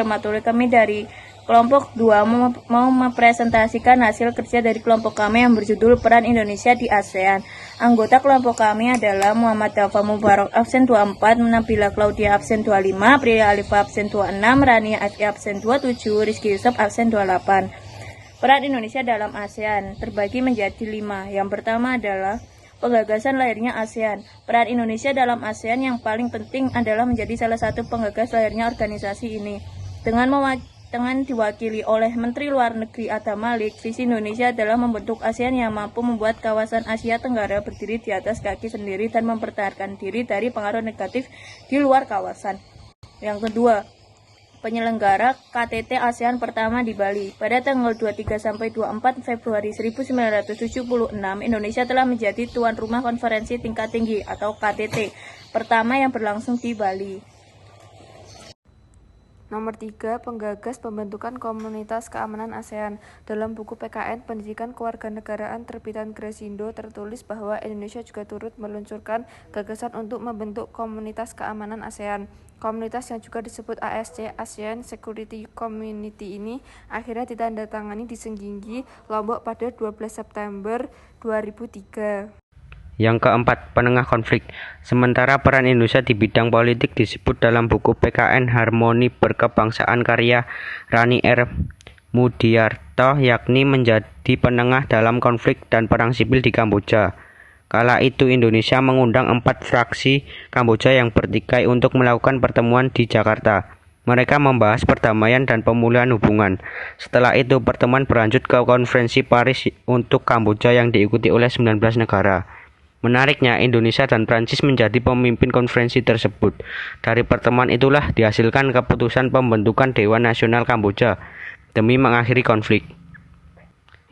prematur. Kami dari kelompok 2 mau mempresentasikan hasil kerja dari kelompok kami yang berjudul Peran Indonesia di ASEAN. Anggota kelompok kami adalah Muhammad Dafa Mubarak absen 24, Nabila Claudia absen 25, Priya Alifa absen 26, Rania Afi absen 27, Rizky Yusuf absen 28. Peran Indonesia dalam ASEAN terbagi menjadi 5. Yang pertama adalah penggagasan lahirnya ASEAN. Peran Indonesia dalam ASEAN yang paling penting adalah menjadi salah satu penggagas lahirnya organisasi ini. Dengan diwakili oleh Menteri Luar Negeri Adam Malik, visi Indonesia adalah membentuk ASEAN yang mampu membuat kawasan Asia Tenggara berdiri di atas kaki sendiri dan mempertahankan diri dari pengaruh negatif di luar kawasan. Yang kedua, penyelenggara KTT ASEAN pertama di Bali. Pada tanggal 23-24 Februari 1976, Indonesia telah menjadi tuan rumah konferensi tingkat tinggi atau KTT pertama yang berlangsung di Bali. Nomor 3, penggagas pembentukan Komunitas Keamanan ASEAN. Dalam buku PKN Pendidikan Kewarganegaraan terbitan Gresindo tertulis bahwa Indonesia juga turut meluncurkan gagasan untuk membentuk Komunitas Keamanan ASEAN. Komunitas yang juga disebut ASC, ASEAN Security Community ini akhirnya ditandatangani di Senggigi, Lombok pada 12 September 2003. Yang keempat, penengah konflik. Sementara peran Indonesia di bidang politik disebut dalam buku PKN Harmoni Berkebangsaan karya Rani R. Mudiarto, yakni menjadi penengah dalam konflik dan perang sipil di Kamboja. Kala itu Indonesia mengundang 4 fraksi Kamboja yang bertikai untuk melakukan pertemuan di Jakarta. Mereka membahas perdamaian dan pemulihan hubungan. Setelah itu pertemuan berlanjut ke konferensi Paris untuk Kamboja yang diikuti oleh 19 negara. Menariknya, Indonesia dan Prancis menjadi pemimpin konferensi tersebut. Dari pertemuan itulah dihasilkan keputusan pembentukan Dewan Nasional Kamboja demi mengakhiri konflik.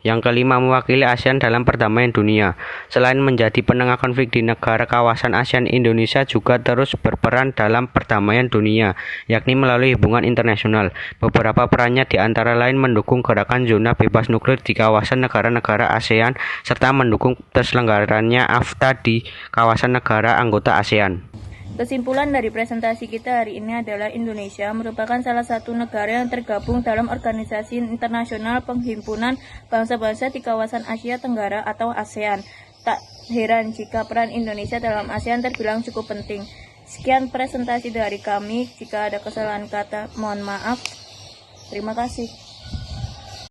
Yang kelima, mewakili ASEAN dalam perdamaian dunia. Selain menjadi penengah konflik di negara kawasan ASEAN, Indonesia juga terus berperan dalam perdamaian dunia, yakni melalui hubungan internasional. Beberapa perannya diantara lain mendukung gerakan zona bebas nuklir di kawasan negara-negara ASEAN, serta mendukung terselenggaranya AFTA di kawasan negara anggota ASEAN. Kesimpulan dari presentasi kita hari ini adalah Indonesia merupakan salah satu negara yang tergabung dalam Organisasi Internasional Penghimpunan Bangsa-Bangsa di Kawasan Asia Tenggara atau ASEAN. Tak heran jika peran Indonesia dalam ASEAN terbilang cukup penting. Sekian presentasi dari kami. Jika ada kesalahan kata, mohon maaf. Terima kasih.